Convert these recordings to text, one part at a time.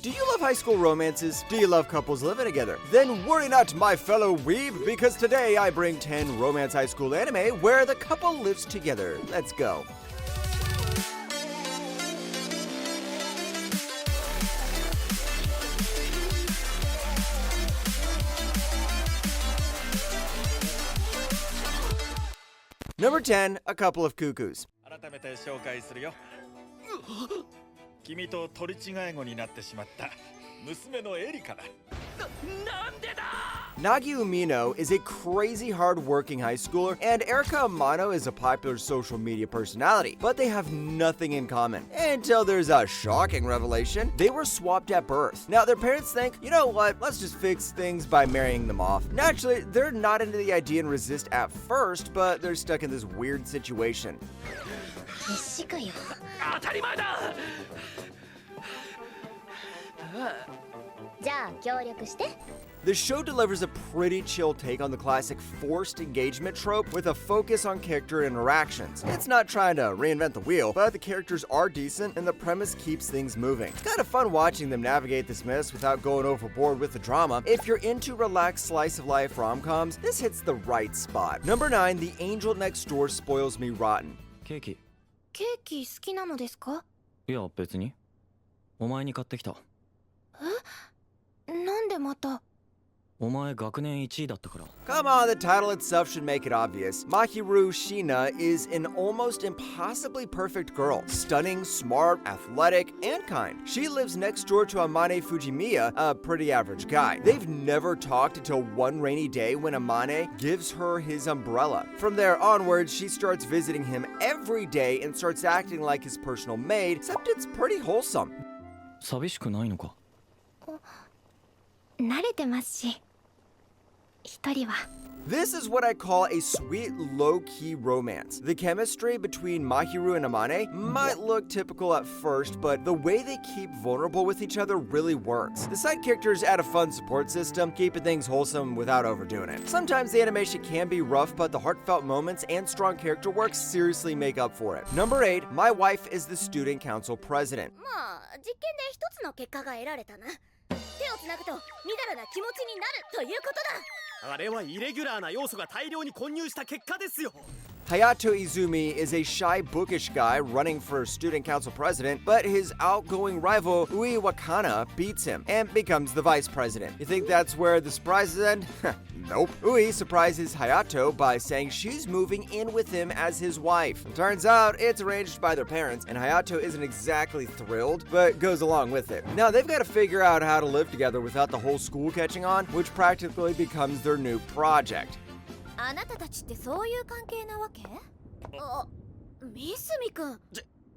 Do you love high school romances? Do you love couples living together? Then worry not, my fellow weeb, because today I bring 10 romance high school anime where the couple lives together. Let's go. Number 10, A Couple of Cuckoos. 改めて紹介するよ。君と取り違え子になってしまった娘のエリカだ。なんでだ! Nagi Umino is a crazy hard-working high schooler, and Erika Amano is a popular social media personality, but they have nothing in common. Until there's a shocking revelation, they were swapped at birth. Now, their parents think, you know what, let's just fix things by marrying them off. Naturally, they're not into the idea and resist at first, but they're stuck in this weird situation. 当たり前だ! じゃあ協力して。 The show delivers a pretty chill take on the classic forced engagement trope with a focus on character interactions. It's not trying to reinvent the wheel, but the characters are decent and the premise keeps things moving. It's kind of fun watching them navigate this mess without going overboard with the drama. If you're into relaxed slice of life rom-coms, this hits the right spot. Number 9, The Angel Next Door Spoils Me Rotten. ケーキ。ケーキ好きなのですか？いや別に。お前に買ってきた。え？なんでまた？ お前学年1位だったから。 Come on, the title itself should make it obvious. Mahiru Shina is an almost impossibly perfect girl. Stunning, smart, athletic, and kind. She lives next door to Amane Fujimiya, a pretty average guy. They've never talked until one rainy day when Amane gives her his umbrella. From there onwards, she starts visiting him every day and starts acting like his personal maid, except it's pretty wholesome. 寂しくないのか? 慣れてますし。 一人は。 This is what I call a sweet, low-key romance. The chemistry between Mahiru and Amane might look typical at first, but the way they keep vulnerable with each other really works. The side characters add a fun support system, keeping things wholesome without overdoing it. Sometimes the animation can be rough, but the heartfelt moments and strong character work seriously make up for it. Number 8, My Wife is the Student Council President. まあ、実験で一つの結果が得られたな。手をつなぐとみだらな気持ちになるということだ。 あれはイレギュラーな要素が大量に混入した結果ですよ。 Hayato Izumi is a shy, bookish guy running for student council president, but his outgoing rival, Ui Wakana, beats him and becomes the vice president. You think that's where the surprises end? Nope. Ui surprises Hayato by saying she's moving in with him as his wife. Turns out it's arranged by their parents, and Hayato isn't exactly thrilled, but goes along with it. Now they've got to figure out how to live together without the whole school catching on, which practically becomes their new project. あなたたちってそういう関係なわけ？あ、三角くん。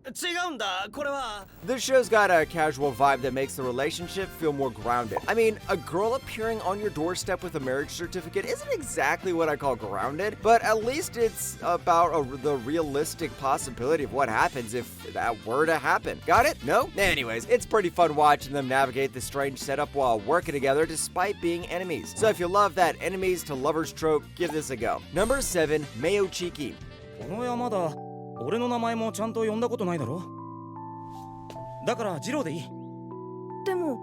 違うんだ、これは。 The show's got a casual vibe that makes the relationship feel more grounded. I mean, a girl appearing on your doorstep with a marriage certificate isn't exactly what I call grounded, but at least it's about the realistic possibility of what happens if that were to happen. Got it? No? Anyways, it's pretty fun watching them navigate the strange setup while working together despite being enemies. So if you love that enemies to lovers trope, give this a go. Number 7, Meiochiki. この山田、俺の名前もちゃんと呼んだことないだろ。だからジローでいい。でも、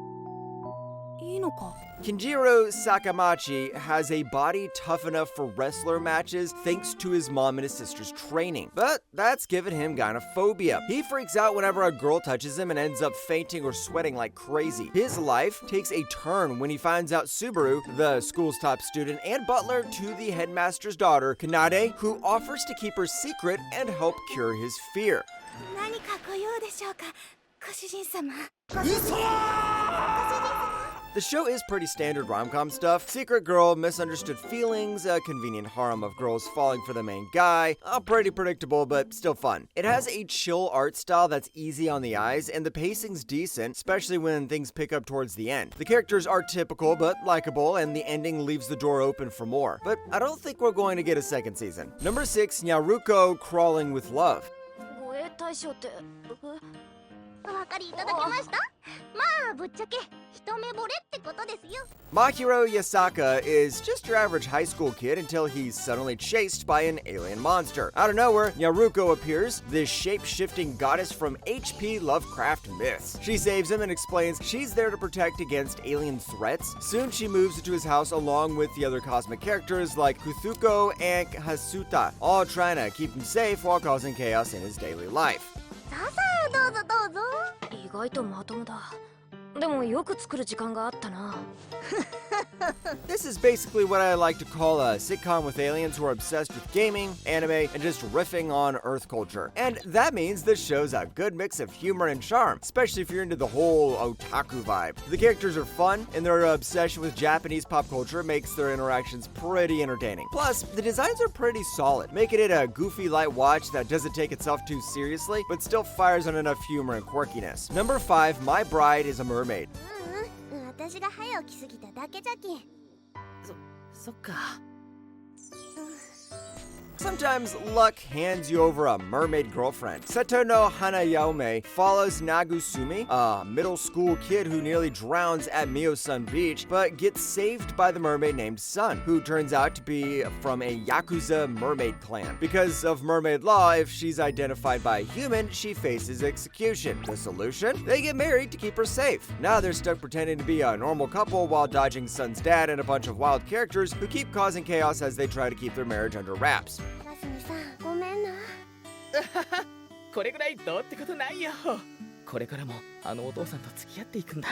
いいのか？ Kenjiro Sakamachi has a body tough enough for wrestler matches thanks to his mom and his sister's training. But that's given him gynophobia. He freaks out whenever a girl touches him and ends up fainting or sweating like crazy. His life takes a turn when he finds out Subaru, the school's top student and butler to the headmaster's daughter, Kanade, who offers to keep her secret and help cure his fear. 何かご用でしょうか、ご主人様。 The show is pretty standard rom-com stuff. Secret girl, misunderstood feelings, a convenient harem of girls falling for the main guy. Pretty predictable, but still fun. It has a chill art style that's easy on the eyes, and the pacing's decent, especially when things pick up towards the end. The characters are typical but likable, and the ending leaves the door open for more. But I don't think we're going to get a second season. Number 6, Nyaruko Crawling with Love. 護衛対象って、お分かりいただけました？まあぶっちゃけ人目惚れってことですよ。 Mahiro Yasaka is just your average high school kid until he's suddenly chased by an alien monster. Out of nowhere, Yaruko appears, this shape-shifting goddess from HP Lovecraft myths. She saves him and explains she's there to protect against alien threats. Soon she moves into his house along with the other cosmic characters like Kuthuko and Hasuta, all trying to keep him safe while causing chaos in his daily life. さあさあどうぞどうぞ。意外とまともだ。でもよく作る時間があったな。This is basically what I like to call a sitcom with aliens who are obsessed with gaming, anime, and just riffing on Earth culture. And that means this show's a good mix of humor and charm, especially if you're into the whole otaku vibe. The characters are fun, and their obsession with Japanese pop culture makes their interactions pretty entertaining. Plus, the designs are pretty solid, making it a goofy light watch that doesn't take itself too seriously, but still fires on enough humor and quirkiness. Number 5, My Bride is a Mermaid. 私が早起きすぎただけじゃき。そっか。 Sometimes luck hands you over a mermaid girlfriend. Seto no Hanayome follows Nagusumi, a middle school kid who nearly drowns at Mio-sun Beach, but gets saved by the mermaid named Sun, who turns out to be from a Yakuza mermaid clan. Because of mermaid law, if she's identified by a human, she faces execution. The solution? They get married to keep her safe. Now they're stuck pretending to be a normal couple while dodging Sun's dad and a bunch of wild characters who keep causing chaos as they try to keep their marriage under wraps. かすみさんごめんな。これぐらいどうってことないよ。これからもあのお父さんと付き合っていくんだ。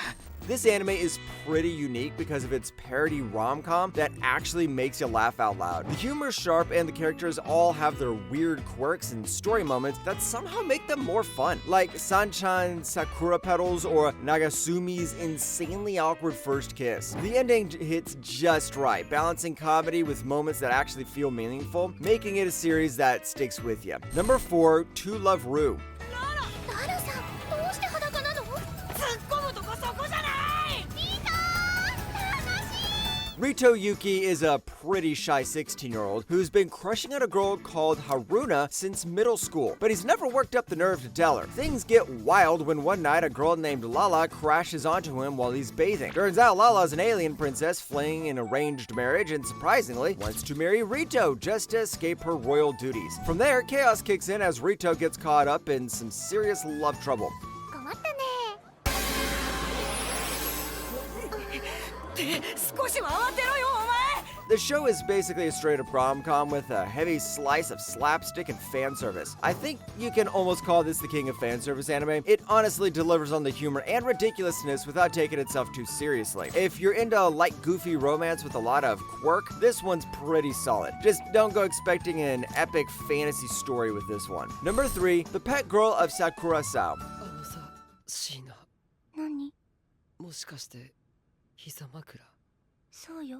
This anime is pretty unique because of its parody rom-com that actually makes you laugh out loud. The humor is sharp and the characters all have their weird quirks and story moments that somehow make them more fun. Like Sanchan's Sakura Petals or Nagasumi's insanely awkward first kiss. The ending hits just right, balancing comedy with moments that actually feel meaningful, making it a series that sticks with you. Number 4, To Love Ru. ララさんどうして裸なの？突っ込むとこそこじゃない。ピーター悲しい。 Rito Yuki is a pretty shy 16-year-old who's been crushing on a girl called Haruna since middle school, but he's never worked up the nerve to tell her. Things get wild when one night a girl named Lala crashes onto him while he's bathing. Turns out Lala's an alien princess fleeing an arranged marriage and surprisingly wants to marry Rito just to escape her royal duties. From there, chaos kicks in as Rito gets caught up in some serious love trouble. 困ったね。少しは慌てろよお前。 The show is basically a straight-up rom-com with a heavy slice of slapstick and fan service. I think you can almost call this the king of fan service anime. It honestly delivers on the humor and ridiculousness without taking itself too seriously. If you're into light, goofy romance with a lot of quirk, this one's pretty solid. Just don't go expecting an epic fantasy story with this one. Number 3, The Pet Girl of Sakura-sao. あのさ、シーナ、何？もしかして膝枕？そうよ。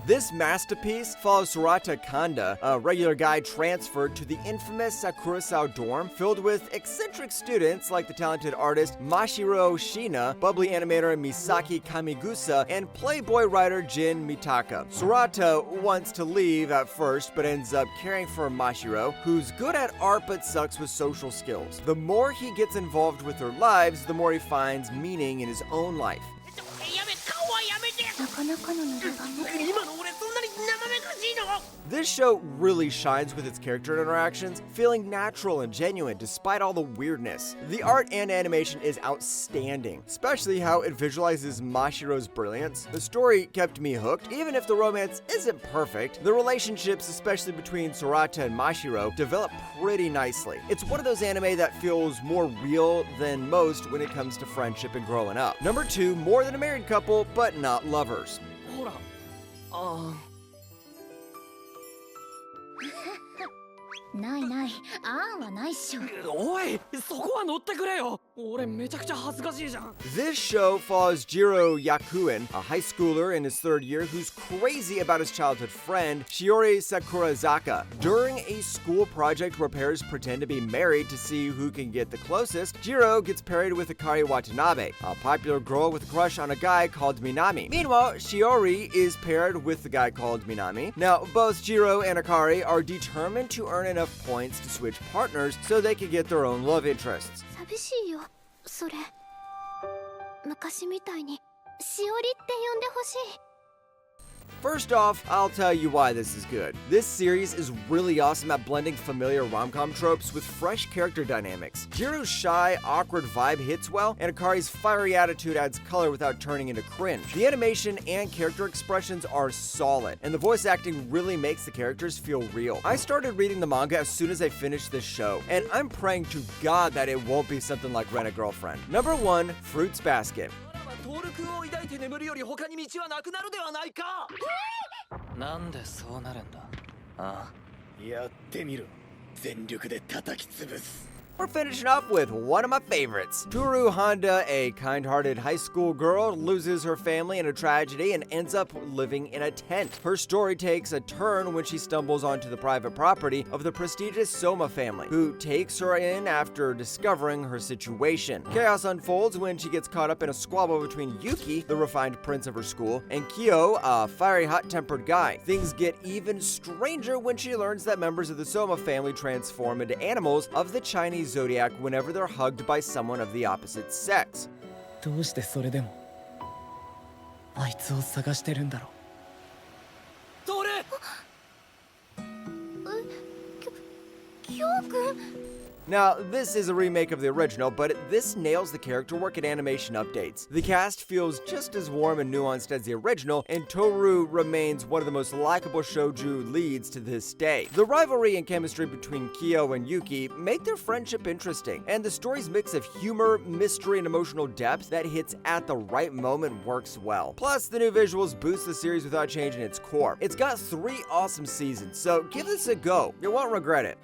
This masterpiece follows Sorata Kanda, a regular guy transferred to the infamous Sakurasao dorm filled with eccentric students like the talented artist Mashiro Shina, bubbly animator Misaki Kamigusa, and playboy writer Jin Mitaka. Sorata wants to leave at first but ends up caring for Mashiro, who's good at art but sucks with social skills. The more he gets involved with their lives, the more he finds meaning in his own life. なかなかののどがね。今の俺そんなに生めかしいの？ This show really shines with its character interactions, feeling natural and genuine despite all the weirdness. The art and animation is outstanding, especially how it visualizes Mashiro's brilliance. The story kept me hooked, even if the romance isn't perfect. The relationships, especially between Sorata and Mashiro, develop pretty nicely. It's one of those anime that feels more real than most when it comes to friendship and growing up. Number 2, more than a married couple, but not lovers. ほら、あないない。あんはないっしょ。あ、おい、そこは乗ってくれよ。俺めちゃくちゃ恥ずかしいじゃん。 This show follows Jiro Yakuen, a high schooler in his third year who's crazy about his childhood friend, Shiori Sakurazaka. During a school project where pairs pretend to be married to see who can get the closest, Jiro gets paired with Akari Watanabe, a popular girl with a crush on a guy called Minami. Meanwhile, Shiori is paired with the guy called Minami. Now, both Jiro and Akari are determined to earn enough points to switch partners so they can get their own love interests. 寂しいよ。それ。昔みたいにしおりって呼んでほしい。 First off, I'll tell you why this is good. This series is really awesome at blending familiar rom-com tropes with fresh character dynamics. Jiro's shy, awkward vibe hits well, and Akari's fiery attitude adds color without turning into cringe. The animation and character expressions are solid, and the voice acting really makes the characters feel real. I started reading the manga as soon as I finished this show, and I'm praying to God that it won't be something like Rent a Girlfriend. Number 1, Fruits Basket. トール君を抱いて眠るより他に道はなくなるではないか。なんでそうなるんだ。ああ。やってみろ。全力で叩き潰す。 We're finishing up with one of my favorites. Toru Honda, a kind-hearted high school girl, loses her family in a tragedy and ends up living in a tent. Her story takes a turn when she stumbles onto the private property of the prestigious Soma family, who takes her in after discovering her situation. Chaos unfolds when she gets caught up in a squabble between Yuki, the refined prince of her school, and Kyo, a fiery, hot-tempered guy. Things get even stranger when she learns that members of the Soma family transform into animals of the Chinese zodiac whenever they're hugged by someone of the opposite sex. どうしてそれでもあいつを探してるんだろう。トール。キョウくん。 Now, this is a remake of the original, but this nails the character work and animation updates. The cast feels just as warm and nuanced as the original, and Toru remains one of the most likable shoujo leads to this day. The rivalry and chemistry between Kyo and Yuki make their friendship interesting, and the story's mix of humor, mystery, and emotional depth that hits at the right moment works well. Plus, the new visuals boost the series without changing its core. It's got 3 awesome seasons, so give this a go. You won't regret it.